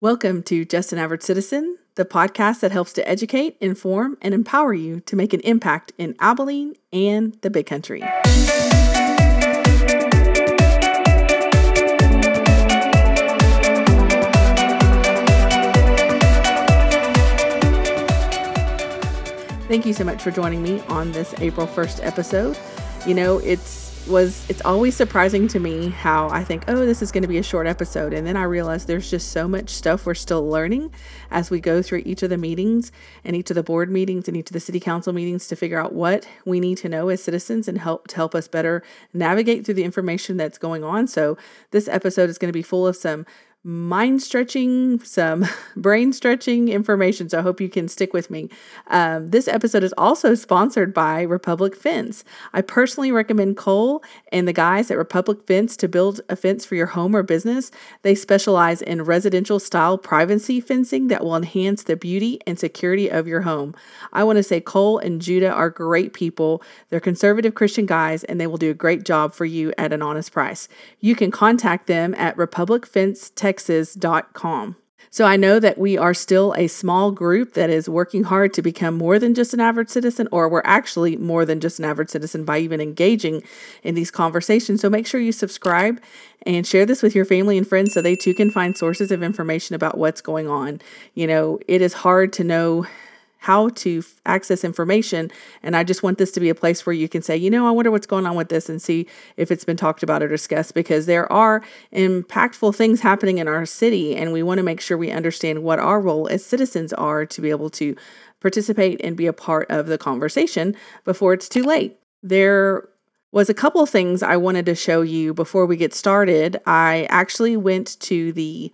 Welcome to Just an Average Citizen, the podcast that helps to educate, inform, and empower you to make an impact in Abilene and the Big Country. Thank you so much for joining me on this April 1st episode. You know, it's always surprising to me how I think, oh, this is going to be a short episode. And then I realize there's just so much stuff we're still learning as we go through each of the meetings and each of the board meetings and each of the city council meetings to figure out what we need to know as citizens and help us better navigate through the information that's going on. So this episode is going to be full of some mind-stretching, some brain-stretching information, so I hope you can stick with me. This episode is also sponsored by Republic Fence. I personally recommend Cole and the guys at Republic Fence to build a fence for your home or business. They specialize in residential-style privacy fencing that will enhance the beauty and security of your home. I want to say Cole and Judah are great people. They're conservative Christian guys, and they will do a great job for you at an honest price. You can contact them at republicfencetexas.com. So I know that we are still a small group that is working hard to become more than just an average citizen, or we're actually more than just an average citizen by even engaging in these conversations. So make sure you subscribe and share this with your family and friends so they too can find sources of information about what's going on. You know, it is hard to know how to access information. And I just want this to be a place where you can say, you know, I wonder what's going on with this and see if it's been talked about or discussed, because there are impactful things happening in our city. And we want to make sure we understand what our role as citizens are to be able to participate and be a part of the conversation before it's too late. There was a couple of things I wanted to show you before we get started. I actually went to the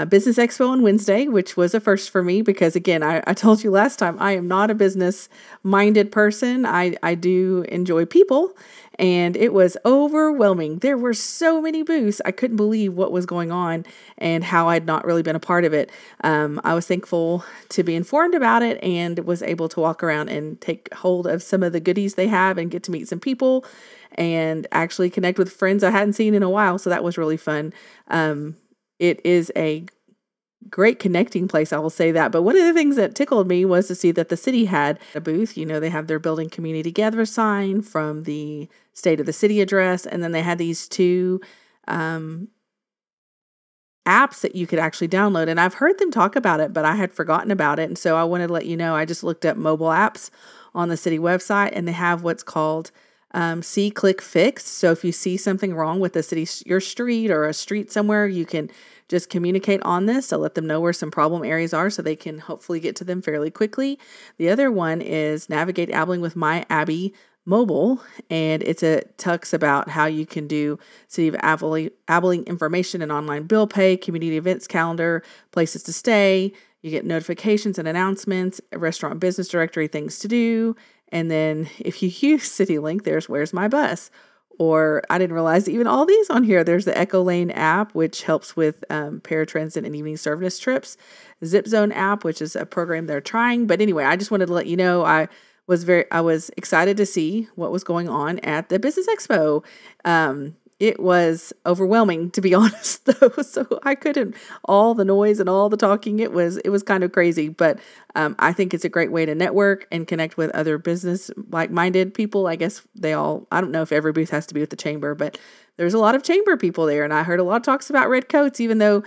Business Expo on Wednesday, which was a first for me because, again, I told you last time, I am not a business-minded person. I do enjoy people, and it was overwhelming. There were so many booths. I couldn't believe what was going on and how I'd not really been a part of it. I was thankful to be informed about it and was able to walk around and take hold of some of the goodies they have and get to meet some people and actually connect with friends I hadn't seen in a while, so that was really fun. It is a great connecting place, I will say that. But one of the things that tickled me was to see that the city had a booth. You know, they have their Building Community Together sign from the State of the City address. And then they had these two apps that you could actually download. And I've heard them talk about it, but I had forgotten about it. And so I wanted to let you know, I just looked up mobile apps on the city website, and they have what's called See, Click, Fix. So if you see something wrong with the city, your street or a street somewhere, you can just communicate on this to let them know where some problem areas are so they can hopefully get to them fairly quickly. The other one is Navigate Abilene with My Abby Mobile, and talks about how you can do City of Abilene information and online bill pay, community events calendar, places to stay. You get notifications and announcements, a restaurant business directory, things to do. And then if you use CityLink, there's Where's My Bus? Or I didn't realize even all these on here. There's the Echo Lane app, which helps with paratransit and evening service trips. Zip Zone app, which is a program they're trying. But anyway, I just wanted to let you know I was excited to see what was going on at the Business Expo. It was overwhelming, to be honest, though. So I couldn't, all the noise and all the talking, it was kind of crazy. But I think it's a great way to network and connect with other business like-minded people. I guess I don't know if every booth has to be with the chamber, but there's a lot of chamber people there. And I heard a lot of talks about red coats, even though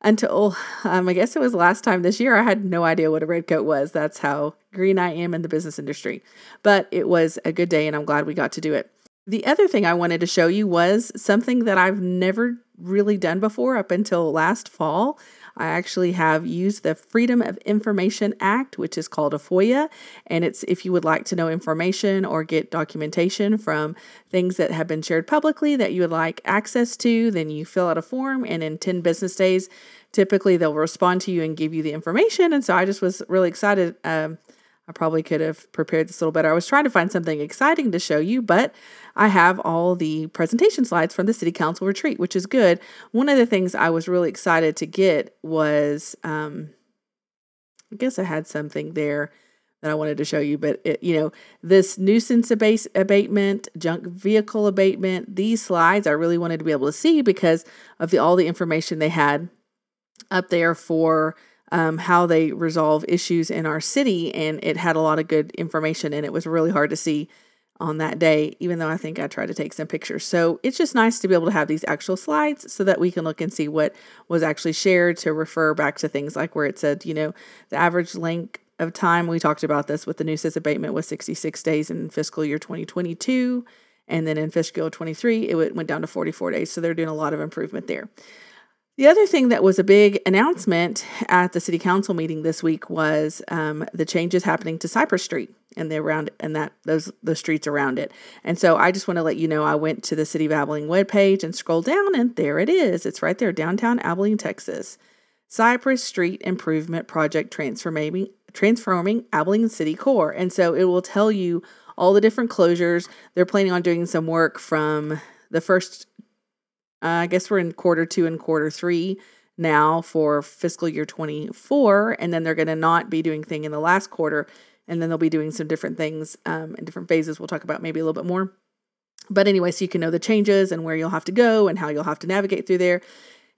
until, I guess it was last time this year, I had no idea what a red coat was. That's how green I am in the business industry. But it was a good day, and I'm glad we got to do it. The other thing I wanted to show you was something that I've never really done before up until last fall. I actually have used the Freedom of Information Act, which is called a FOIA, and it's if you would like to know information or get documentation from things that have been shared publicly that you would like access to, then you fill out a form, and in 10 business days, typically they'll respond to you and give you the information. And so I just was really excited. I probably could have prepared this a little better. I was trying to find something exciting to show you, but I have all the presentation slides from the City Council retreat, which is good. One of the things I was really excited to get was, I guess I had something there that I wanted to show you, but this nuisance abatement, junk vehicle abatement, these slides I really wanted to be able to see because of all the information they had up there for how they resolve issues in our city, and it had a lot of good information, and it was really hard to see on that day, even though I think I tried to take some pictures. So it's just nice to be able to have these actual slides so that we can look and see what was actually shared, to refer back to things like where it said, the average length of time, we talked about this with the nuisance abatement, was 66 days in fiscal year 2022. And then in fiscal 23, it went down to 44 days. So they're doing a lot of improvement there. The other thing that was a big announcement at the city council meeting this week was the changes happening to Cypress Street and the streets around it. And so I just want to let you know, I went to the City of Abilene webpage and scrolled down, and there it is. It's right there, downtown Abilene, Texas. Cypress Street Improvement Project transforming Abilene City Core. And so it will tell you all the different closures. They're planning on doing some work from the first, I guess we're in quarter 2 and quarter 3 now for fiscal year 24. And then they're going to not be doing thing in the last quarter. And then they'll be doing some different things in different phases. We'll talk about maybe a little bit more. But anyway, so you can know the changes and where you'll have to go and how you'll have to navigate through there.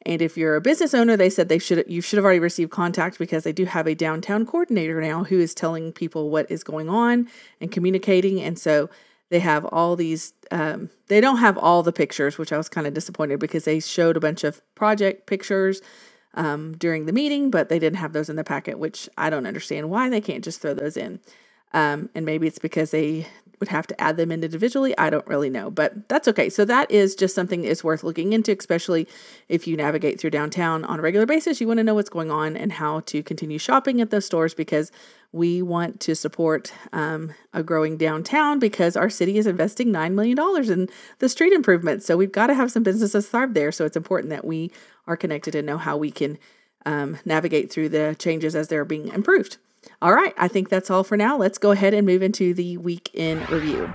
And if you're a business owner, they said you should have already received contact, because they do have a downtown coordinator now who is telling people what is going on and communicating. And so they have all these, they don't have all the pictures, which I was kind of disappointed, because they showed a bunch of project pictures during the meeting, but they didn't have those in the packet, which I don't understand why they can't just throw those in. And maybe it's because they would have to add them individually. I don't really know, but that's okay. So that is just something that's worth looking into, especially if you navigate through downtown on a regular basis. You want to know what's going on and how to continue shopping at those stores, because we want to support a growing downtown, because our city is investing $9 million in the street improvements. So we've got to have some businesses thrive there. So it's important that we are connected and know how we can navigate through the changes as they're being improved. All right, I think that's all for now. Let's go ahead and move into the week in review.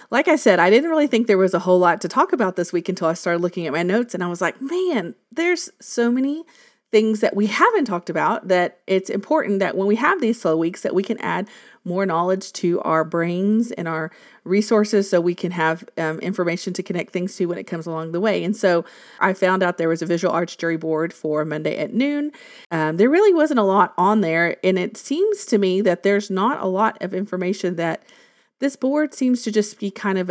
Like I said, I didn't really think there was a whole lot to talk about this week until I started looking at my notes, and I was like, man, there's so many things that we haven't talked about, that it's important that when we have these slow weeks that we can add more knowledge to our brains and our resources, so we can have information to connect things to when it comes along the way. And so I found out there was a visual arts jury board for Monday at noon. There really wasn't a lot on there, and it seems to me that there's not a lot of information. That this board seems to just be kind of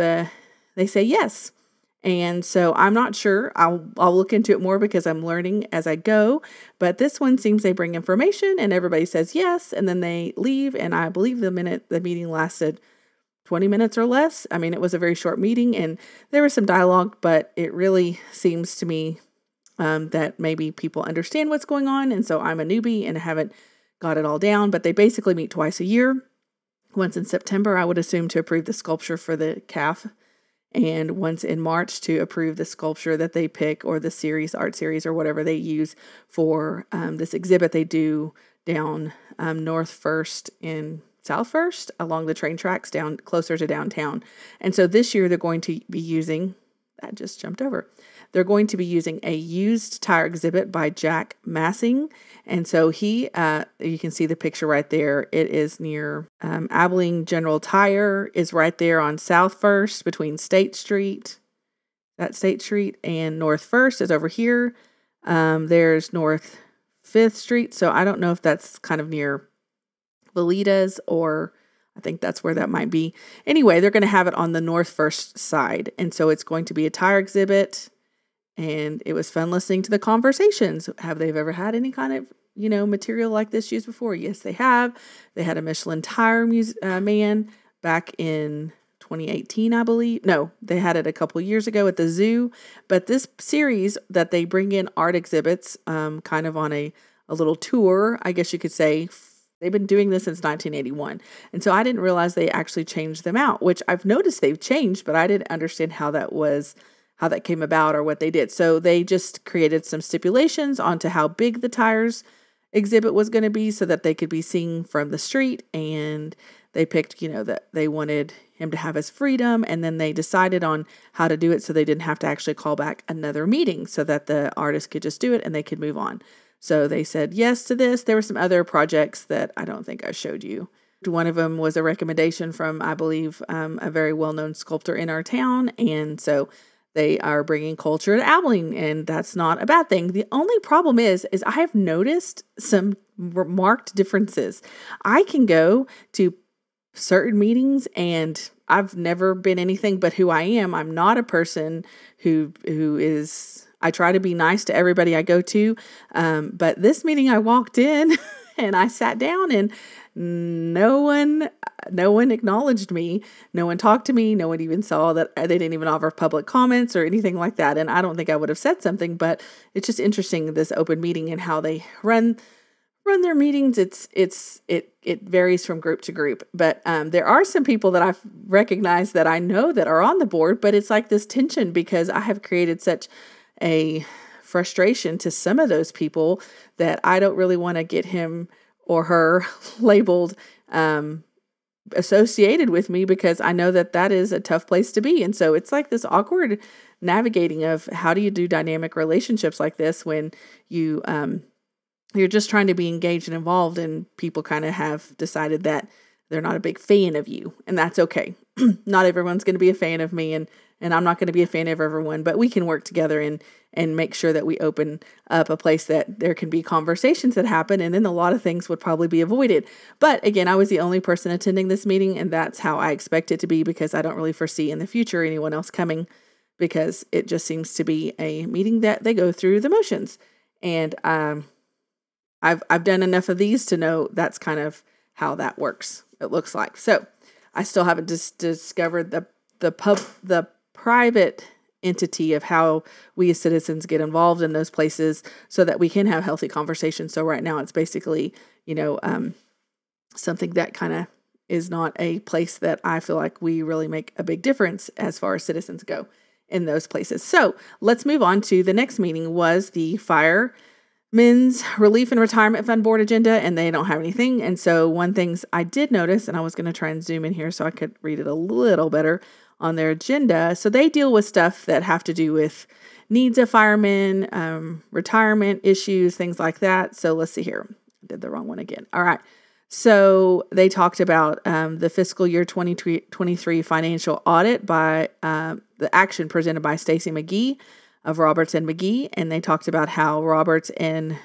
they say yes. And so I'm not sure. I'll look into it more, because I'm learning as I go. But this one seems they bring information and everybody says yes, and then they leave. And I believe the meeting lasted 20 minutes or less. I mean, it was a very short meeting, and there was some dialogue, but it really seems to me that maybe people understand what's going on. And so I'm a newbie and I haven't got it all down, but they basically meet twice a year. Once in September, I would assume, to approve the sculpture for the calf, and once in March to approve the sculpture that they pick, or the art series, or whatever they use for this exhibit they do down North First and South First along the train tracks down closer to downtown. And so this year they're going to be using, that just jumped over. They're going to be using a used tire exhibit by Jack Massing. And so you can see the picture right there. It is near Abilene General Tire is right there on South First between State Street and North First is over here. There's North 5th Street. So I don't know if that's kind of near Velitas, or I think that's where that might be. Anyway, they're going to have it on the North First side. And so it's going to be a tire exhibit. And it was fun listening to the conversations. Have they ever had any kind of, material like this used before? Yes, they have. They had a Michelin tire man back in 2018, I believe. No, they had it a couple years ago at the zoo. But this series that they bring in art exhibits, kind of on a little tour, I guess you could say. They've been doing this since 1981. And so I didn't realize they actually changed them out, which I've noticed they've changed, but I didn't understand how that came about or what they did. So they just created some stipulations onto how big the tires exhibit was going to be so that they could be seen from the street. And they picked, that they wanted him to have his freedom. And then they decided on how to do it so they didn't have to actually call back another meeting, so that the artist could just do it and they could move on. So they said yes to this. There were some other projects that I don't think I showed you. One of them was a recommendation from, I believe, a very well-known sculptor in our town. And so They are bringing culture to Abilene, and that's not a bad thing. The only problem is I have noticed some marked differences. I can go to certain meetings and I've never been anything but who I am. I'm not a person who is, I try to be nice to everybody I go to. But this meeting I walked in and I sat down and no one acknowledged me. No one talked to me. No one even saw that. They didn't even offer public comments or anything like that. And I don't think I would have said something, but it's just interesting, this open meeting and how they run their meetings. It varies from group to group, but there are some people that I've recognized that I know that are on the board, but it's like this tension because I have created such a frustration to some of those people that I don't really want to get him or her labeled associated with me, because I know that is a tough place to be. And so it's like this awkward navigating of how do you do dynamic relationships like this when you're just trying to be engaged and involved, and people kind of have decided that they're not a big fan of you, and that's okay. Not everyone's going to be a fan of me, and I'm not going to be a fan of everyone, but we can work together and make sure that we open up a place that there can be conversations that happen, and then a lot of things would probably be avoided. But again, I was the only person attending this meeting, and that's how I expect it to be, because I don't really foresee in the future anyone else coming, because it just seems to be a meeting that they go through the motions. And I've done enough of these to know that's kind of how that works. It looks like. So I still haven't discovered the private entity of how we as citizens get involved in those places so that we can have healthy conversations. So right now it's basically, something that kind of is not a place that I feel like we really make a big difference as far as citizens go in those places. So let's move on to the next meeting. Was the Fireman's Relief and Retirement Fund Board agenda, and they don't have anything. And so one things I did notice, and I was going to try and zoom in here so I could read it a little better on their agenda. So they deal with stuff that have to do with needs of firemen, retirement issues, things like that. So let's see here. I did the wrong one again. All right. So they talked about the fiscal year 2023 financial audit by the action presented by Stacy McGee of Roberts and McGee. And they talked about how Roberts and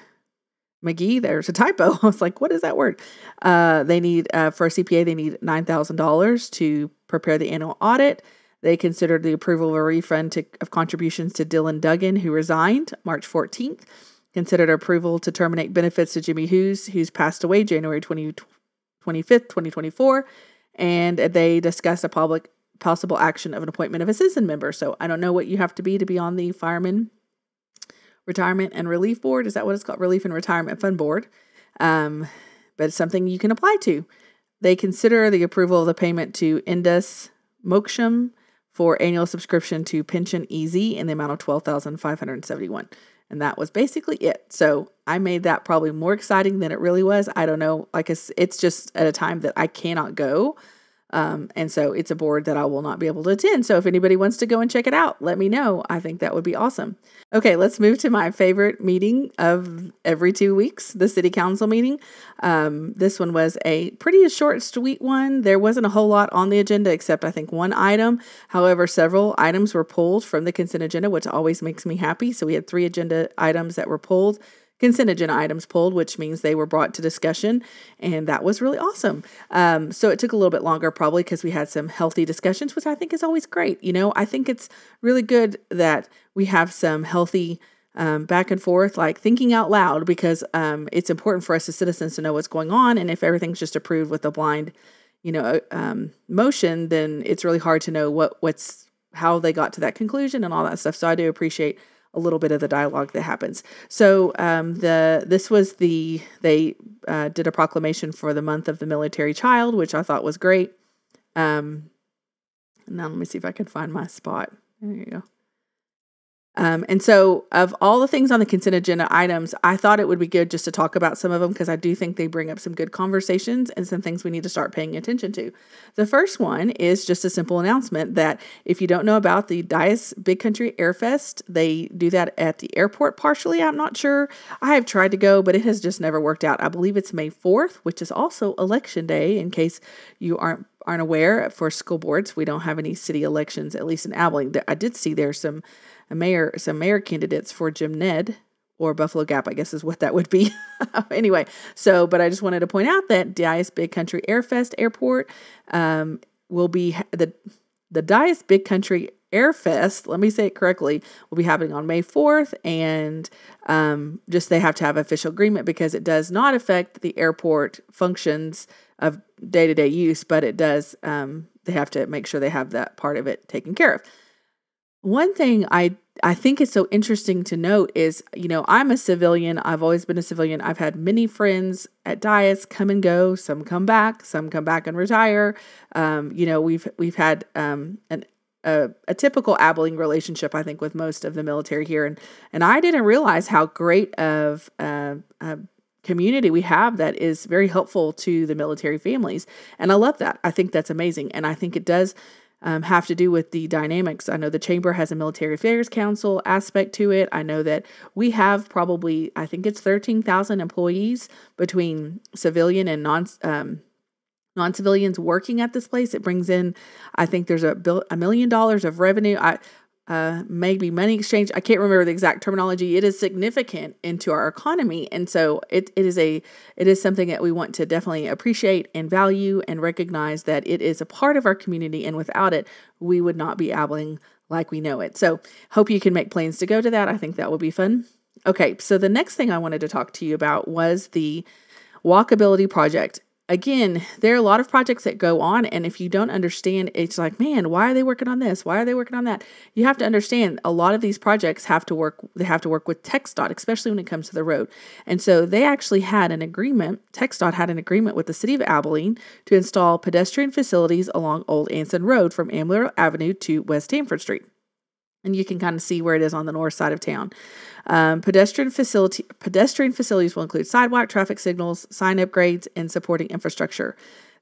McGee, there's a typo. I was like, what is that word? They need, for a CPA, they need $9,000 to prepare the annual audit. They considered the approval of a refund of contributions to Dylan Duggan, who resigned March 14th. Considered approval to terminate benefits to Jimmy who's passed away January 25th, 2024. And they discussed a possible action of an appointment of a citizen member. So I don't know what you have to be on the Fireman Retirement and Relief Board. Is that what it's called? Relief and Retirement Fund Board. But it's something you can apply to. They consider the approval of the payment to Indus Moksham for annual subscription to Pension Easy in the amount of $12,571. And that was basically it. So I made that probably more exciting than it really was. I don't know. Like it's just at a time that I cannot go. And so it's a board that I will not be able to attend. So if anybody wants to go and check it out, let me know. I think that would be awesome. Okay, let's move to my favorite meeting of every 2 weeks, the city council meeting. This one was a pretty short, sweet one. There wasn't a whole lot on the agenda except I think one item. However, several items were pulled from the consent agenda, which always makes me happy. So we had 3 agenda items that were pulled. Consent agenda items pulled, which means they were brought to discussion, and that was really awesome. So it took a little bit longer probably because we had some healthy discussions, which I think is always great. I think it's really good that we have some healthy back and forth, like thinking out loud, because it's important for us as citizens to know what's going on. And if everything's just approved with a blind, motion, then it's really hard to know how they got to that conclusion and all that stuff. So I do appreciate a little bit of the dialogue that happens. So they did a proclamation for the month of the military child, which I thought was great. Now let me see if I can find my spot. There you go. And so of all the things on the consent agenda items, I thought it would be good just to talk about some of them because I do think they bring up some good conversations and some things we need to start paying attention to. The first one is just a simple announcement that if you don't know about the Dias Big Country Air Fest, they do that at the airport partially. I'm not sure. I have tried to go, but it has just never worked out. I believe it's May 4th, which is also election day in case you aren't aren't aware, for school boards, we don't have any city elections, at least in Abilene. I did see there's some mayor candidates for Jim Ned or Buffalo Gap, I guess is what that would be. Anyway, but I just wanted to point out that Dias Big Country Airfest Airport will be the Dias Big Country Airfest, let me say it correctly, will be happening on May 4th, and just they have to have official agreement because it does not affect the airport functions of day-to-day use, but it does, they have to make sure they have that part of it taken care of. One thing I think is so interesting to note is, I'm a civilian. I've always been a civilian. I've had many friends at Dias come and go. Some come back and retire. We've had a typical Abilene relationship, I think, with most of the military here. And I didn't realize how great of a community we have that is very helpful to the military families. And I love that. I think that's amazing. And I think it does have to do with the dynamics. I know the chamber has a military affairs council aspect to it. I know that we have probably, I think it's 13,000 employees between civilian and non-civilians working at this place. It brings in, I think there's $1 million of revenue. Maybe money exchange. I can't remember the exact terminology. It is significant into our economy. And so it is something that we want to definitely appreciate and value and recognize that it is a part of our community. And without it, we would not be Abilene like we know it. So hope you can make plans to go to that. I think that will be fun. Okay. So the next thing I wanted to talk to you about was the walkability project. Again, there are a lot of projects that go on, and if you don't understand, it's like, man, why are they working on this? Why are they working on that? You have to understand a lot of these projects have to work with TxDOT, especially when it comes to the road. And so they actually had an agreement, TxDOT had an agreement with the city of Abilene to install pedestrian facilities along Old Anson Road from Amarillo Avenue to West Hanford Street. And you can kind of see where it is on the north side of town. Pedestrian facilities will include sidewalk, traffic signals, sign upgrades, and supporting infrastructure.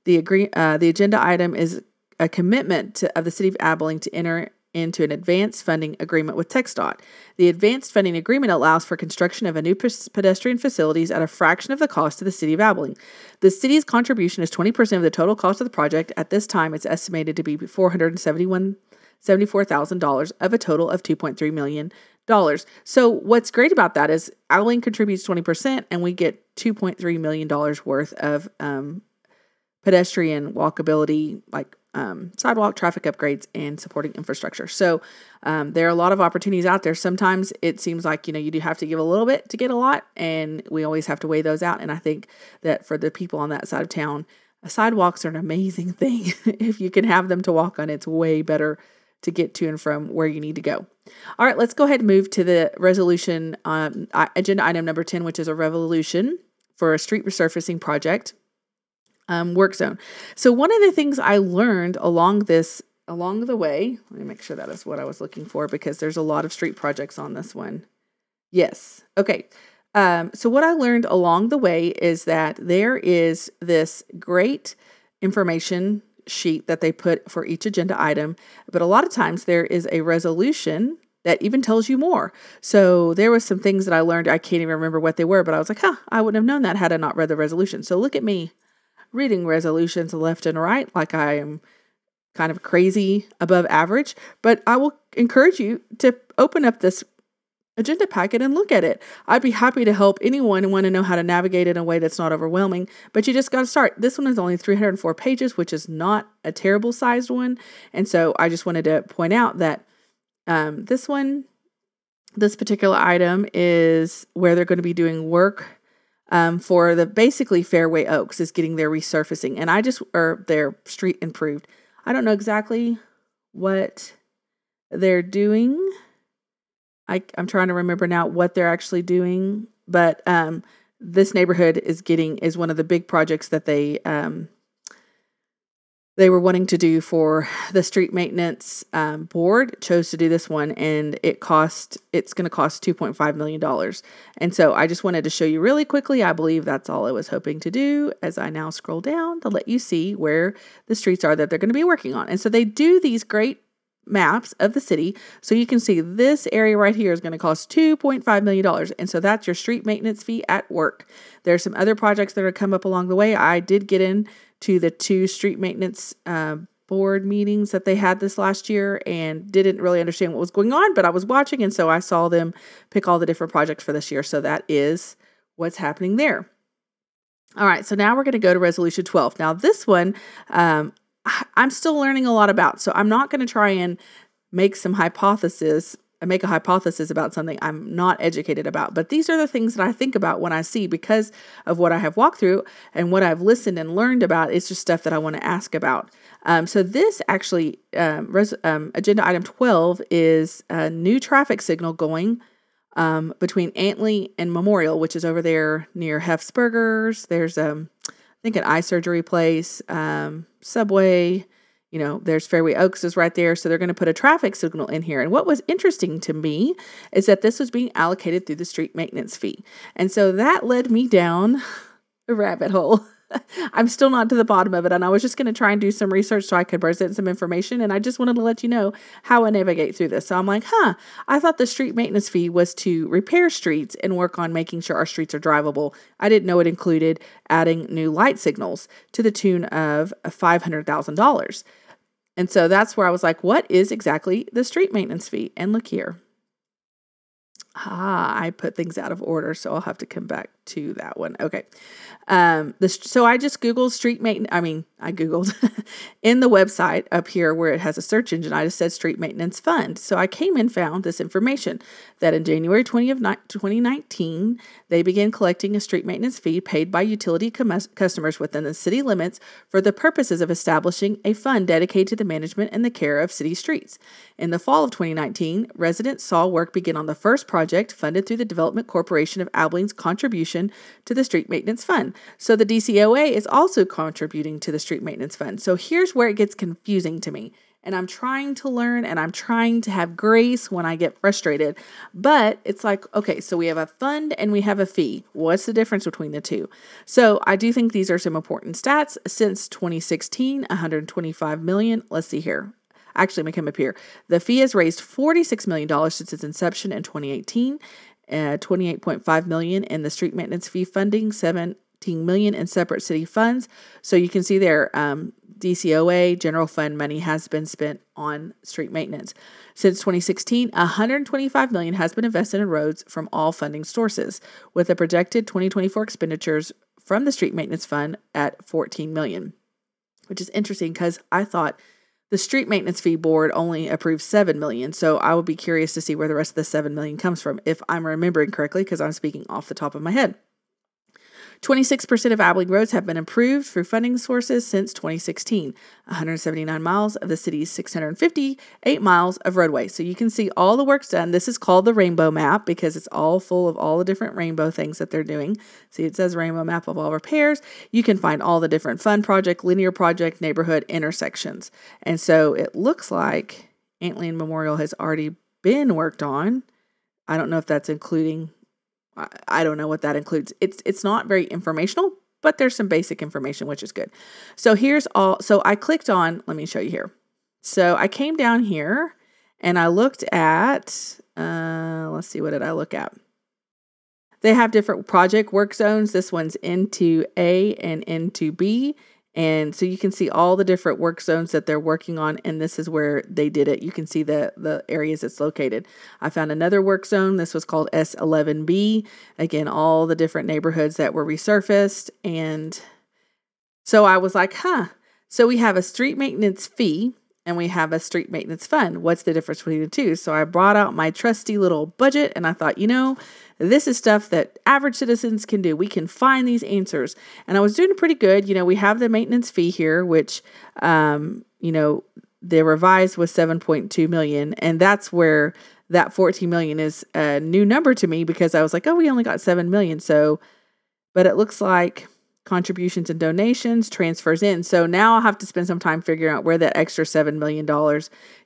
The agenda item is a commitment of the city of Abilene to enter into an advanced funding agreement with TxDOT. The advanced funding agreement allows for construction of a new pedestrian facilities at a fraction of the cost to the city of Abilene. The city's contribution is 20% of the total cost of the project. At this time, it's estimated to be $474,000 of a total of $2.3 million. So what's great about that is Abilene contributes 20% and we get $2.3 million worth of pedestrian walkability, like sidewalk, traffic upgrades, and supporting infrastructure. So there are a lot of opportunities out there. Sometimes it seems like, you do have to give a little bit to get a lot, and we always have to weigh those out. And I think that for the people on that side of town, sidewalks are an amazing thing. If you can have them to walk on, it's way better to get to and from where you need to go. All right, let's go ahead and move to the resolution, agenda item number 10, which is a resolution for a street resurfacing project, work zone. So one of the things I learned along the way, let me make sure that is what I was looking for, because there's a lot of street projects on this one. Yes. Okay. So what I learned along the way is that there is this great information sheet that they put for each agenda item, but a lot of times there is a resolution that even tells you more. So there was some things that I learned, I can't even remember what they were, but I was like, I wouldn't have known that had I not read the resolution. So look at me reading resolutions left and right like I am kind of crazy above average, but I will encourage you to open up this agenda packet and look at it. I'd be happy to help anyone and want to know how to navigate it in a way that's not overwhelming, but you just got to start. This one is only 304 pages, which is not a terrible sized one. And so I just wanted to point out that this particular item is where they're going to be doing work for the basically Fairway Oaks is getting their resurfacing, and or their street improved. I don't know exactly what they're doing. I'm trying to remember now what they're actually doing, but this neighborhood is one of the big projects that they were wanting to do for the street maintenance board. Chose to do this one, and it's going to cost $2.5 million. And so I just wanted to show you really quickly. I believe that's all I was hoping to do as I now scroll down to let you see where the streets are that they're going to be working on. And so they do these great maps of the city, so you can see this area right here is going to cost $2.5 million, and so that's your street maintenance fee at work. There's some other projects that are come up along the way. I did get in to the 2 street maintenance board meetings that they had this last year and didn't really understand what was going on, but I was watching, and so I saw them pick all the different projects for this year. So that is what's happening there. All right, so now we're going to go to Resolution 12. Now this one, I'm still learning a lot about, so I'm not going to try and make a hypothesis about something I'm not educated about. But these are the things that I think about when I see, because of what I have walked through and what I've listened and learned about. It's just stuff that I want to ask about. So this actually, agenda item 12 is a new traffic signal going between Antley and Memorial, which is over there near Hefsberger's. There's, I think, an eye surgery place, Subway. There's Fairway Oaks is right there. So they're going to put a traffic signal in here. And what was interesting to me is that this was being allocated through the street maintenance fee. And so that led me down a rabbit hole. I'm still not to the bottom of it. And I was just going to try and do some research so I could present some information. And I just wanted to let you know how I navigate through this. So I'm like, I thought the street maintenance fee was to repair streets and work on making sure our streets are drivable. I didn't know it included adding new light signals to the tune of $500,000. And so that's where I was like, what is exactly the street maintenance fee? And look here. I put things out of order, so I'll have to come back to that one. Okay. So I just Googled street maintenance. I Googled in the website up here where it has a search engine. I just said street maintenance fund. So I came and found this information that in January 2019, they began collecting a street maintenance fee paid by utility customers within the city limits for the purposes of establishing a fund dedicated to the management and the care of city streets. In the fall of 2019, residents saw work begin on the first project funded through the Development Corporation of Abilene's contribution to the street maintenance fund. So the DCOA is also contributing to the street maintenance fund. So here's where it gets confusing to me. And I'm trying to learn and I'm trying to have grace when I get frustrated. But it's like, okay, so we have a fund and we have a fee. What's the difference between the two? So I do think these are some important stats. Since 2016, $125 million. Let's see here. Actually, make him appear. The fee has raised $46 million since its inception in 2018. $28.5 million in the street maintenance fee funding, $17 million in separate city funds. So you can see there, DCOA general fund money has been spent on street maintenance. Since 2016, $125 million has been invested in roads from all funding sources, with the projected 2024 expenditures from the street maintenance fund at $14 million, which is interesting because I thought the street maintenance fee board only approved $7 million. So I would be curious to see where the rest of the $7 million comes from, if I'm remembering correctly, because I'm speaking off the top of my head. 26% of Abilene roads have been improved through funding sources since 2016. 179 miles of the city's 658 miles of roadway. So you can see all the work's done. This is called the rainbow map because it's all full of all the different rainbow things that they're doing. See, it says rainbow map of all repairs. You can find all the different fund project, linear project, neighborhood intersections. And so it looks like Antley and Memorial has already been worked on. I don't know if that's including... I don't know what that includes. It's not very informational, but there's some basic information, which is good. So here's all. So I clicked on, let me show you here. So I came down here and I looked at, let's see, what did I look at? They have different project work zones. This one's into A and into B. And so you can see all the different work zones that they're working on, and this is where they did it. You can see the areas it's located. I found another work zone. This was called S11B. Again, all the different neighborhoods that were resurfaced. And so I was like, so we have a street maintenance fee and we have a street maintenance fund. What's the difference between the two? So I brought out my trusty little budget and I thought, this is stuff that average citizens can do. We can find these answers. And I was doing pretty good. We have the maintenance fee here, which, the revised was $7.2 million. And that's where that $14 million is a new number to me because I was like, we only got $7 million. So, but it looks like contributions and donations, transfers in. So now I'll have to spend some time figuring out where that extra $7 million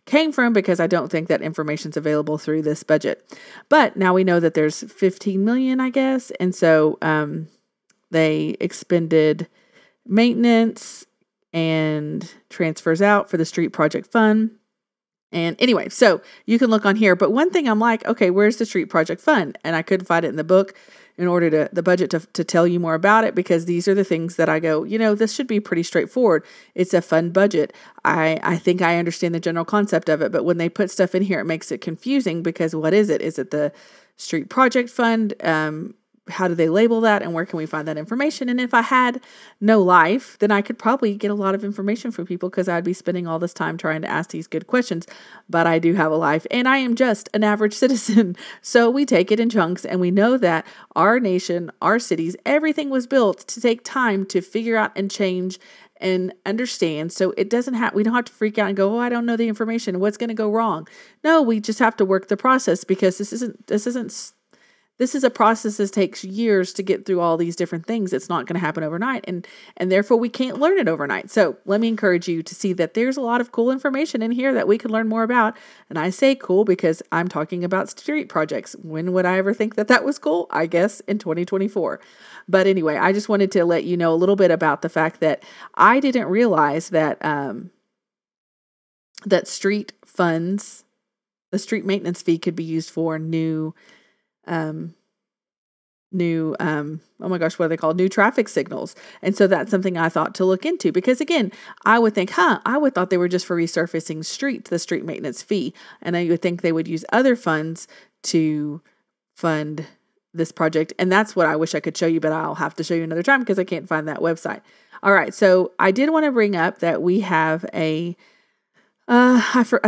came from because I don't think that information's available through this budget. But now we know that there's $15 million, I guess. And so they expended maintenance and transfers out for the street project fund. And anyway, so you can look on here. But one thing I'm like, okay, where's the street project fund? And I couldn't find it in the book. in order to the budget to tell you more about it, because these are the things that I go, this should be pretty straightforward. It's a fund budget. I think I understand the general concept of it, but when they put stuff in here, it makes it confusing, because what is it? Is it the street project fund? How do they label that, and where can we find that information? And if I had no life, then I could probably get a lot of information from people, because I'd be spending all this time trying to ask these good questions. But I do have a life, and I am just an average citizen. So we take it in chunks, and we know that our nation, our cities, everything was built to take time to figure out and change and understand. So we don't have to freak out and go, I don't know the information. What's going to go wrong? No, we just have to work the process, because this is a process that takes years to get through all these different things. It's not going to happen overnight, and therefore we can't learn it overnight. So let me encourage you to see that there's a lot of cool information in here that we can learn more about. And I say cool because I'm talking about street projects. When would I ever think that was cool? I guess in 2024. But anyway, I just wanted to let you know a little bit about the fact that I didn't realize that that street funds, the street maintenance fee, could be used for new oh my gosh, what are they called? New traffic signals. And so that's something I thought to look into, because again, I would think, I would thought they were just for resurfacing streets, the street maintenance fee. And I would think they would use other funds to fund this project. And that's what I wish I could show you, but I'll have to show you another time because I can't find that website. All right. So I did want to bring up that we have I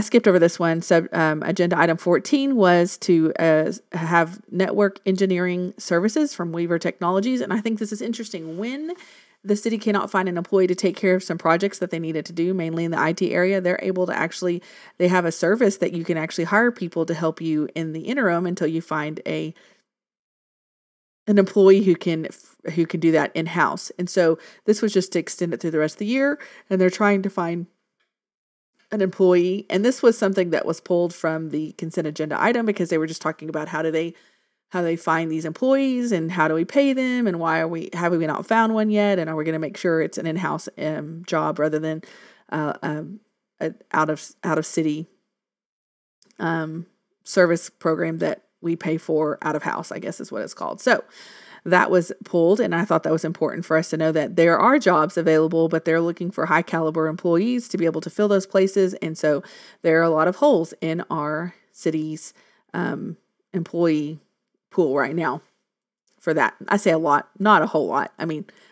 skipped over this one. So agenda item 14 was to have network engineering services from Weaver Technologies. And I think this is interesting. When the city cannot find an employee to take care of some projects that they needed to do, mainly in the IT area, they're able to they have a service that you can actually hire people to help you in the interim until you find an employee who can do that in-house. And so this was just to extend it through the rest of the year, and they're trying to find an employee. And this was something that was pulled from the consent agenda item, because they were just talking about how they find these employees and how do we pay them, and have we not found one yet, and are we going to make sure it's an in-house job rather than out of city service program that we pay for out of house, I guess is what it's called. So that was pulled, and I thought that was important for us to know that there are jobs available, but they're looking for high caliber employees to be able to fill those places. And so there are a lot of holes in our city's employee pool right now for that. I say a lot, not a whole lot.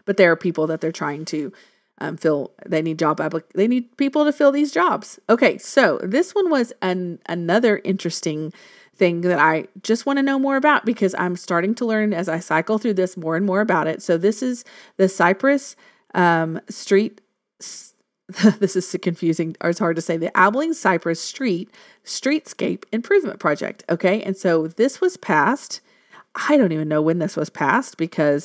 But there are people that they're trying to fill. They need they need people to fill these jobs. Okay, so this one was another interesting thing that I just want to know more about, because I'm starting to learn as I cycle through this more and more about it. So this is the Cypress Street. This is confusing, or it's hard to say. The Abilene Cypress Street Streetscape Improvement Project. Okay, and so this was passed. I don't even know when this was passed,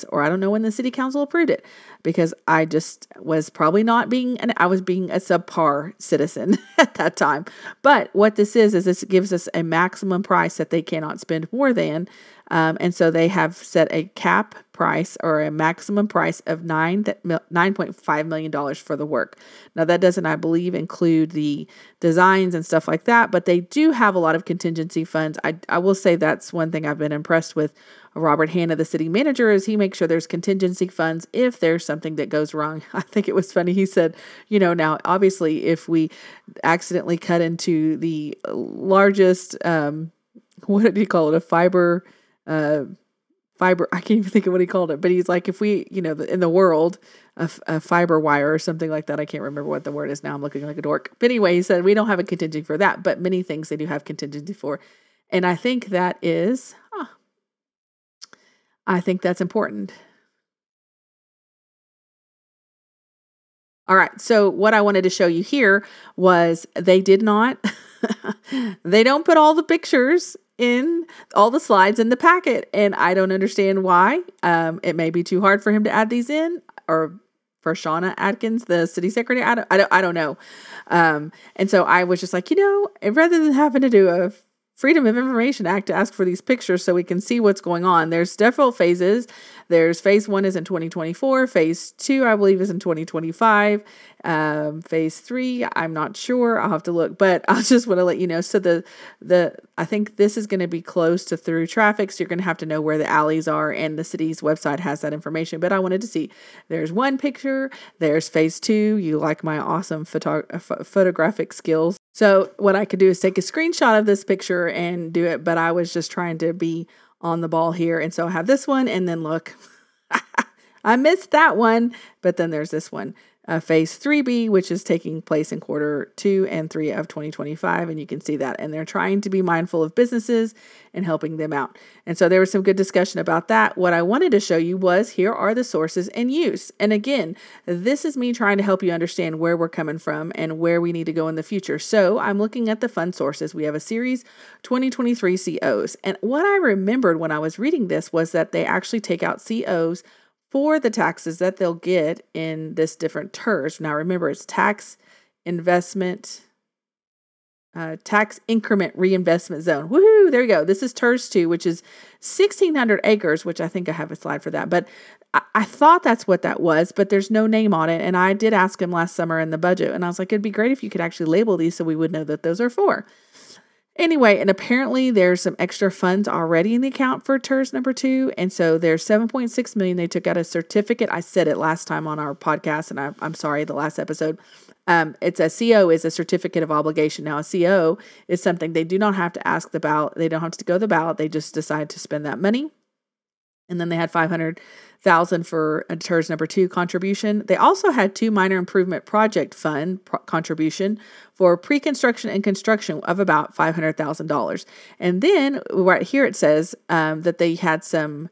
or I don't know when the city council approved it, because I just was probably I was being a subpar citizen at that time. But what this is this gives us a maximum price that they cannot spend more than. And so they have set a cap price, or a maximum price of $9.5 million for the work. Now that doesn't, I believe, include the designs and stuff like that, but they do have a lot of contingency funds. I will say that's one thing I've been impressed with Robert Hanna, the city manager, is he makes sure there's contingency funds if there's something that goes wrong. I think it was funny. He said, now obviously if we accidentally cut into the largest, what did he call it? A fiber, I can't even think of what he called it, but he's like, if we, in the world, a fiber wire or something like that. I can't remember what the word is now. I'm looking like a dork. But anyway, he said, we don't have a contingency for that, but many things they do have contingency for. And I think that is, I think that's important. All right. So what I wanted to show you here was they don't put all the pictures in all the slides in the packet. And I don't understand why. It may be too hard for him to add these in, or for Shauna Atkins, the city secretary. I don't know. And so I was just like, rather than having to do a Freedom of Information Act to ask for these pictures so we can see what's going on. There's several phases. There's phase 1 is in 2024. Phase 2, I believe, is in 2025. Phase 3, I'm not sure. I'll have to look, but I just want to let you know. So I think this is going to be close to through traffic. So you're going to have to know where the alleys are, and the city's website has that information. But I wanted to see, there's one picture. There's phase 2. You like my awesome photographic skills. So what I could do is take a screenshot of this picture and do it, but I was just trying to be on the ball here. And so I have this one, and then look, I missed that one, but then there's this one. Phase 3B, which is taking place in quarter 2 and 3 of 2025. And you can see that. And they're trying to be mindful of businesses and helping them out. And so there was some good discussion about that. What I wanted to show you was, here are the sources and use. And again, this is me trying to help you understand where we're coming from and where we need to go in the future. So I'm looking at the fund sources. We have a series 2023 COs. And what I remembered when I was reading this was that they actually take out COs for the taxes that they'll get in this different TERS. Now remember, it's tax investment, tax increment reinvestment zone. Woohoo! There you go. This is TERS 2, which is 1,600 acres, which I think I have a slide for that. But I thought that's what that was, but there's no name on it. And I did ask him last summer in the budget, and I was like, it'd be great if you could actually label these so we would know that those are for. Anyway, and apparently there's some extra funds already in the account for TERS number 2. And so there's $7.6 million. They took out a certificate. I said it last time on our podcast, and I'm sorry, the last episode. It's a CO is a certificate of obligation. Now a CO is something they do not have to ask the ballot. They don't have to go to the ballot. They just decide to spend that money. And then they had $500,000 for a TERS number 2 contribution. They also had 2 minor improvement project fund contribution for pre-construction and construction of about $500,000. And then right here it says that they had some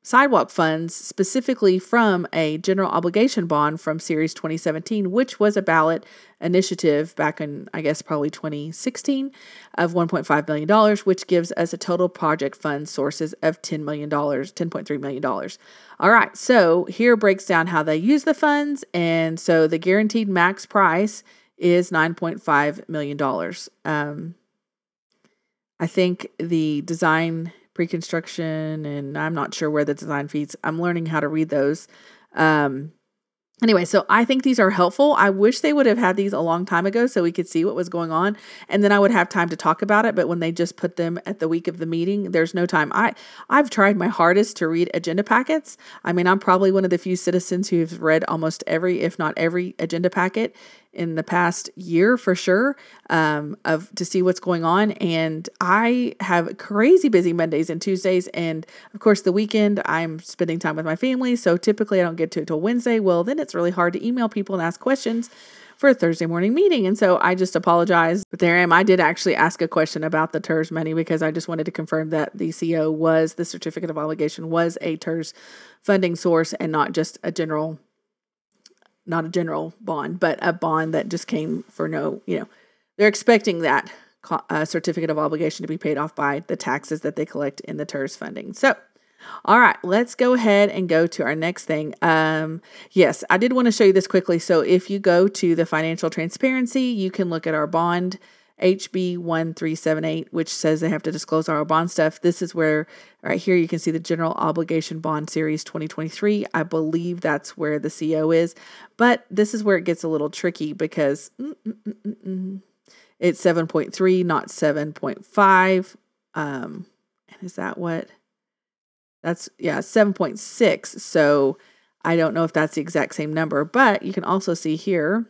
sidewalk funds specifically from a general obligation bond from Series 2017, which was a ballot initiative back in, I guess, probably 2016 of $1.5 million, which gives us a total project fund sources of $10 million, $10.3 million. All right, so here breaks down how they use the funds. And so the guaranteed max price is $9.5 million. I think the design pre-construction, and I'm not sure where the design fees, I'm learning how to read those. Anyway, so I think these are helpful. I wish they would have had these a long time ago so we could see what was going on, and then I would have time to talk about it. But when they just put them at the week of the meeting, there's no time. I've tried my hardest to read agenda packets. I mean, I'm probably one of the few citizens who've read almost every, if not every, agenda packet in the past year for sure, to see what's going on. And I have crazy busy Mondays and Tuesdays. And of course, the weekend I'm spending time with my family. So typically I don't get to it till Wednesday. Well, then it's really hard to email people and ask questions for a Thursday morning meeting. And so I just apologize. But there I am. I did actually ask a question about the TERS money because I just wanted to confirm that the CO was, the certificate of obligation was a TERS funding source and not just a general, not a general bond, but a bond that just came for no, they're expecting that certificate of obligation to be paid off by the taxes that they collect in the TERS funding. So, all right, let's go ahead and go to our next thing. Yes, I did want to show you this quickly. So if you go to the financial transparency, you can look at our bond HB 1378, which says they have to disclose our bond stuff. This is where right here you can see the General Obligation Bond Series 2023. I believe that's where the CO is, but this is where it gets a little tricky because it's 7.3, not 7.5. And is that what? That's, 7.6. So I don't know if that's the exact same number, but you can also see here,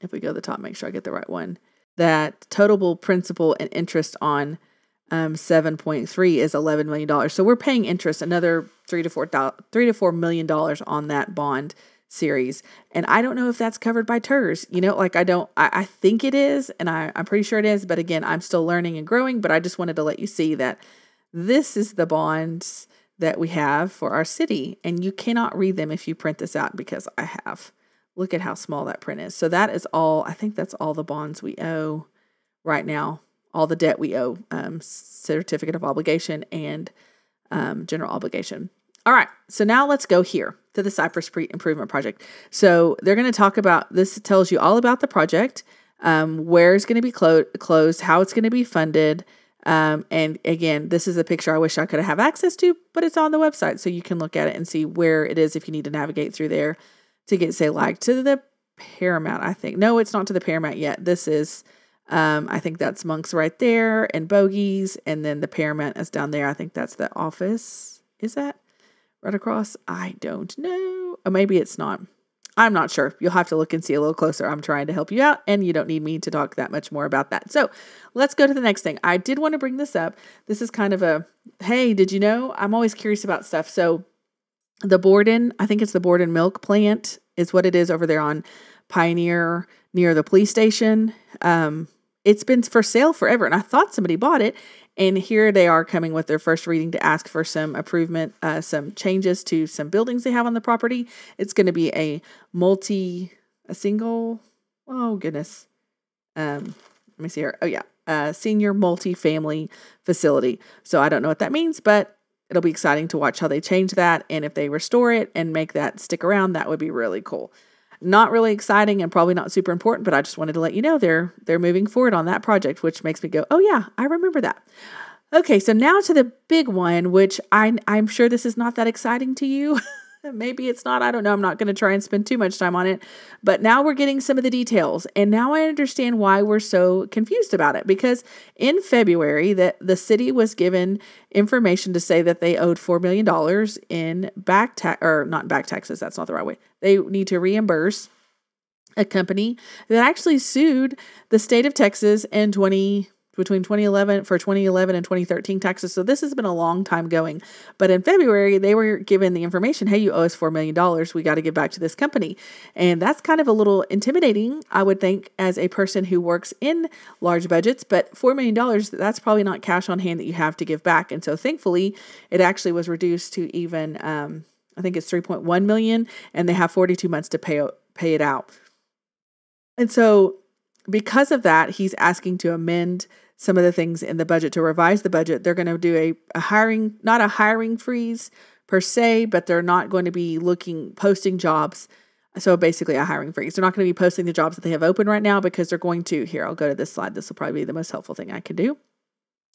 if we go to the top, make sure I get the right one, that total principal and interest on 7.3 is $11 million. So we're paying interest another $3 to $4 million on that bond series. And I don't know if that's covered by TERS. I think it is, and I'm pretty sure it is. But again, I'm still learning and growing, but I just wanted to let you see that this is the bonds that we have for our city. And you cannot read them if you print this out because I have. Look at how small that print is. So that is all, I think that's all the bonds we owe right now, all the debt we owe, certificate of obligation and general obligation. All right, so now let's go here to the Cypress Improvement Project. So they're going to talk about, this tells you all about the project. where it's going to be closed, how it's going to be funded. And again, this is a picture I wish I could have access to, but it's on the website. So you can look at it and see where it is if you need to navigate through there to get, say, like to the Paramount, I think. No, it's not to the Paramount yet. This is, I think that's Monk's right there and Bogies. And then the Paramount is down there. I think that's the office. Is that right across? I don't know. Or maybe it's not. I'm not sure. You'll have to look and see a little closer. I'm trying to help you out, and you don't need me to talk that much more about that. So let's go to the next thing. I did want to bring this up. This is kind of a, hey, did you know? I'm always curious about stuff. So the Borden, I think it's the Borden milk plant is what it is over there on Pioneer near the police station. It's been for sale forever, and I thought somebody bought it. And here they are coming with their first reading to ask for some improvement, some changes to some buildings they have on the property. It's going to be a single, oh goodness. Let me see here. Oh yeah. Senior multi-family facility. So I don't know what that means, but it'll be exciting to watch how they change that. And if they restore it and make that stick around, that would be really cool. Not really exciting and probably not super important, but I just wanted to let you know they're moving forward on that project, which makes me go, oh yeah, I remember that. Okay, so now to the big one, which I'm sure this is not that exciting to you. Maybe it's not. I don't know. I'm not going to try and spend too much time on it. But now we're getting some of the details. And now I understand why we're so confused about it. Because in February, the city was given information to say that they owed $4 million in not back taxes. That's not the right way. They need to reimburse a company that actually sued the state of Texas between 2011 and 2013 taxes. So this has been a long time going. But in February, they were given the information, hey, you owe us $4 million. We got to give back to this company. And that's kind of a little intimidating, I would think, as a person who works in large budgets. But $4 million, that's probably not cash on hand that you have to give back. And so thankfully, it actually was reduced to even, I think it's $3.1 million, and they have 42 months to pay it out. And so because of that, he's asking to amend some of the things in the budget, to revise the budget. They're going to do not a hiring freeze per se, but they're not going to be posting jobs. So basically a hiring freeze. They're not going to be posting the jobs that they have open right now because they're going to, here, I'll go to this slide. This will probably be the most helpful thing I can do.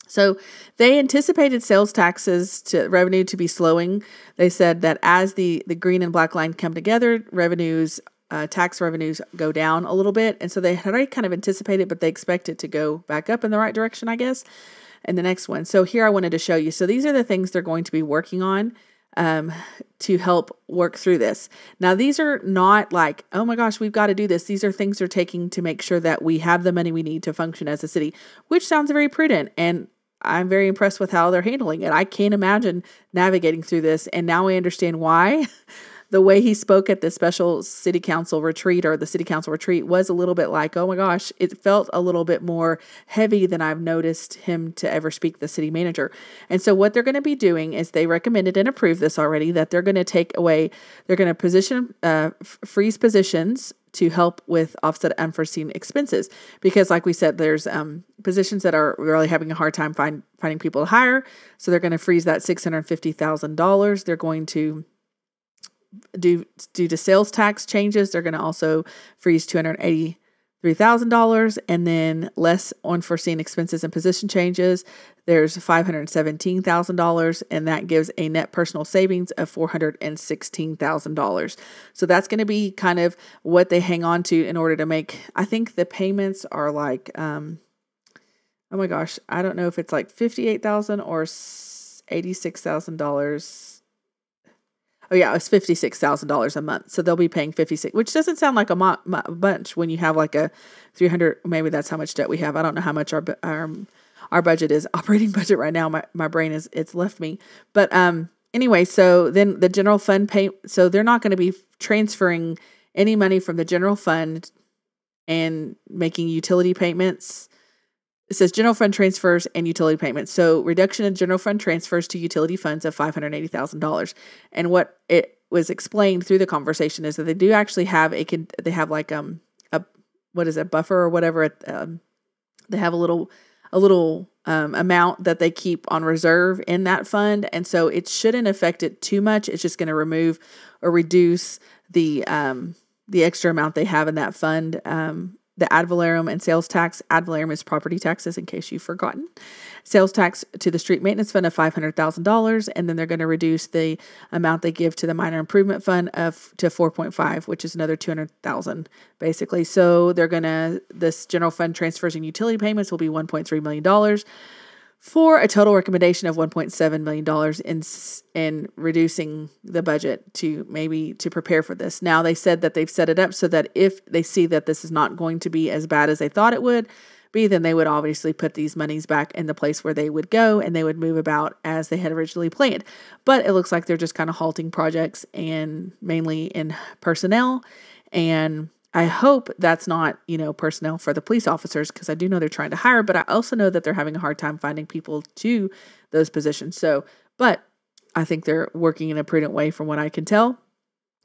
So they anticipated sales taxes revenue to be slowing. They said that as the green and black line come together, tax revenues go down a little bit. And so they had already kind of anticipated, but they expect it to go back up in the right direction, I guess, in the next one. So here I wanted to show you. So these are the things they're going to be working on to help work through this. Now, these are not like, oh my gosh, we've got to do this. These are things they're taking to make sure that we have the money we need to function as a city, which sounds very prudent. And I'm very impressed with how they're handling it. I can't imagine navigating through this. And now I understand why. The way he spoke at the special city council retreat was a little bit like, oh my gosh, it felt a little bit more heavy than I've noticed him to ever speak, the city manager. And so what they're going to be doing is they recommended and approved this already, that they're going to freeze positions to help with offset unforeseen expenses. Because like we said, there's positions that are really having a hard time finding people to hire. So they're going to freeze that $650,000. They're going to due to sales tax changes, they're going to also freeze $283,000, and then less unforeseen expenses and position changes. There's $517,000, and that gives a net personal savings of $416,000. So that's going to be kind of what they hang on to in order to make. I think the payments are like, oh my gosh, I don't know if it's like $58,000 or $86,000. Oh yeah, it's $56,000 a month. So they'll be paying $56,000, which doesn't sound like a bunch when you have like a 300. Maybe that's how much debt we have. I don't know how much our budget is, operating budget right now. My brain it's left me. But anyway, so then the general fund so they're not going to be transferring any money from the general fund and making utility payments. It says general fund transfers and utility payments. So reduction in general fund transfers to utility funds of $580,000. And what it was explained through the conversation is that they do actually have they have like a buffer or whatever. They have a little amount that they keep on reserve in that fund. And so it shouldn't affect it too much. It's just going to remove or reduce the extra amount they have in that fund. the ad valorem and sales tax. Ad valorem is property taxes, in case you've forgotten. Sales tax to the street maintenance fund of $500,000, and then they're going to reduce the amount they give to the minor improvement fund to 4.5, which is another 200,000 basically. So this general fund transfers and utility payments will be $1.3 million for a total recommendation of $1.7 million in reducing the budget to prepare for this. Now, they said that they've set it up so that if they see that this is not going to be as bad as they thought it would be, then they would obviously put these monies back in the place where they would go, and they would move about as they had originally planned. But it looks like they're just kind of halting projects, and mainly in personnel. And I hope that's not, personnel for the police officers, because I do know they're trying to hire, but I also know that they're having a hard time finding people to those positions. But I think they're working in a prudent way from what I can tell.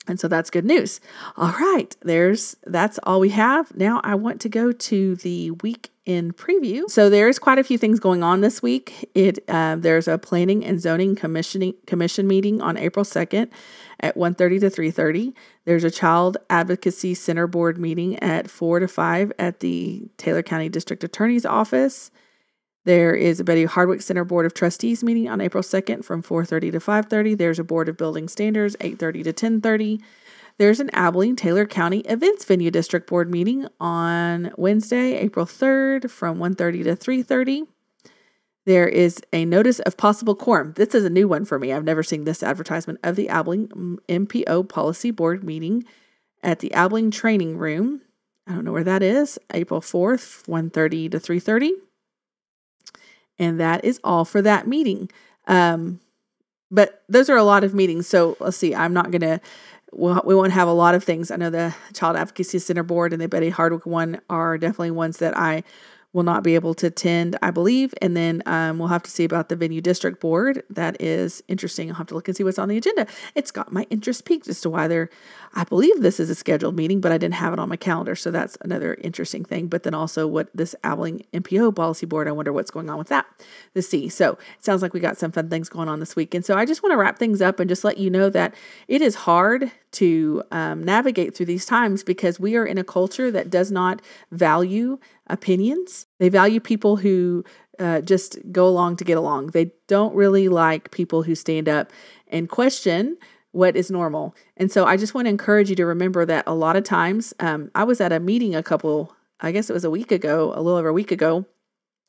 And so that's good news. All right, that's all we have. Now I want to go to the week in preview. So there's quite a few things going on this week. There's a planning and zoning commission meeting on April 2nd at 1:30 to 3:30. There's a child advocacy center board meeting at 4 to 5 at the Taylor County District Attorney's office. There is a Betty Hardwick Center Board of Trustees meeting on April 2nd from 4:30 to 5:30. There's a Board of Building Standards, 8:30 to 10:30. There's an Abilene Taylor County Events Venue District Board meeting on Wednesday, April 3rd from 1:30 to 3:30. There is a notice of possible quorum. This is a new one for me. I've never seen this advertisement of the Abilene MPO Policy Board meeting at the Abilene Training Room. I don't know where that is. April 4th, 1:30 to 3:30. And that is all for that meeting. But those are a lot of meetings. So let's see. We won't have a lot of things. I know the Child Advocacy Center Board and the Betty Hardwick one are definitely ones that I will not be able to attend, I believe. And then we'll have to see about the Venue District Board. That is interesting. I'll have to look and see what's on the agenda. It's got my interest piqued as to why I believe this is a scheduled meeting, but I didn't have it on my calendar. So that's another interesting thing. But then also what this Abilene MPO Policy Board, I wonder what's going on with that to see. So it sounds like we got some fun things going on this week. And so I just want to wrap things up and just let you know that it is hard to navigate through these times, because we are in a culture that does not value opinions. They value people who just go along to get along. They don't really like people who stand up and question what is normal. And so I just want to encourage you to remember that a lot of times, I was at a meeting a little over a week ago,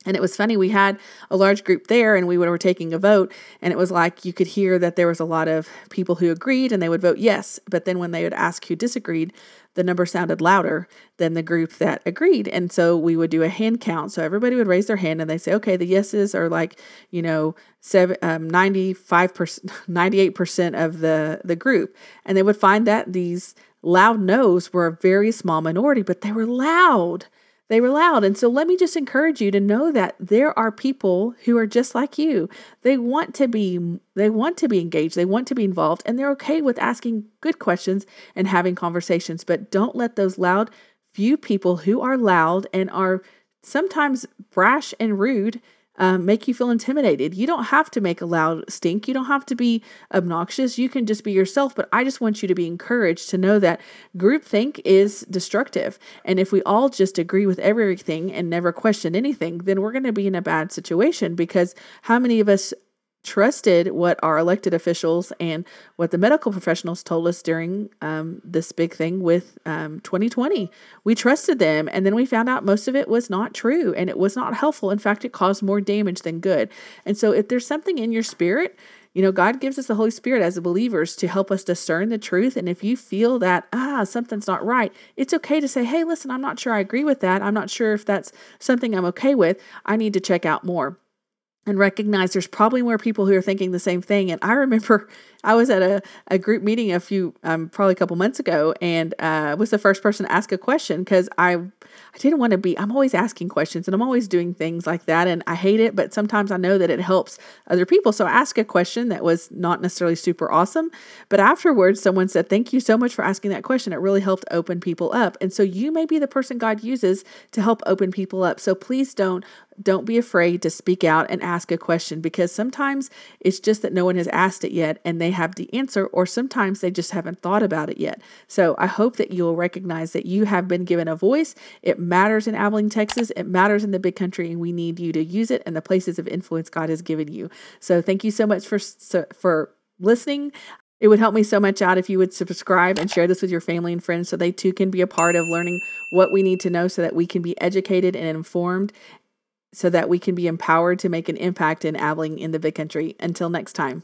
and it was funny. We had a large group there, and we were taking a vote, and it was like you could hear that there was a lot of people who agreed, and they would vote yes. But then when they would ask who disagreed, the number sounded louder than the group that agreed. And so we would do a hand count. So everybody would raise their hand, and they say, okay, the yeses are 95%, 98% of the group. And they would find that these loud no's were a very small minority, but they were loud. They were loud. And so let me just encourage you to know that there are people who are just like you. They want to be engaged. They want to be involved, and they're okay with asking good questions and having conversations. But don't let those loud few people who are loud and are sometimes brash and rude make you feel intimidated. You don't have to make a loud stink. You don't have to be obnoxious. You can just be yourself. But I just want you to be encouraged to know that groupthink is destructive. And if we all just agree with everything and never question anything, then we're going to be in a bad situation, because how many of us trusted what our elected officials and what the medical professionals told us during this big thing with 2020. We trusted them, and then we found out most of it was not true, and it was not helpful. In fact, it caused more damage than good. And so if there's something in your spirit, God gives us the Holy Spirit as believers to help us discern the truth. And if you feel that, something's not right, it's okay to say, hey, listen, I'm not sure I agree with that. I'm not sure if that's something I'm okay with. I need to check out more. And recognize there's probably more people who are thinking the same thing. And I remember I was at a group meeting probably a couple months ago, and was the first person to ask a question, because I didn't want to be, I'm always asking questions, and I'm always doing things like that, and I hate it, but sometimes I know that it helps other people. So I asked a question that was not necessarily super awesome, but afterwards someone said, thank you so much for asking that question. It really helped open people up. And so you may be the person God uses to help open people up. So please don't be afraid to speak out and ask a question, because sometimes it's just that no one has asked it yet, and may have the answer, or sometimes they just haven't thought about it yet. So I hope that you'll recognize that you have been given a voice. It matters in Abilene, Texas. It matters in the big country, and we need you to use it in the places of influence God has given you. So thank you so much for listening. It would help me so much out if you would subscribe and share this with your family and friends so they too can be a part of learning what we need to know so that we can be educated and informed, so that we can be empowered to make an impact in Abilene in the big country. Until next time.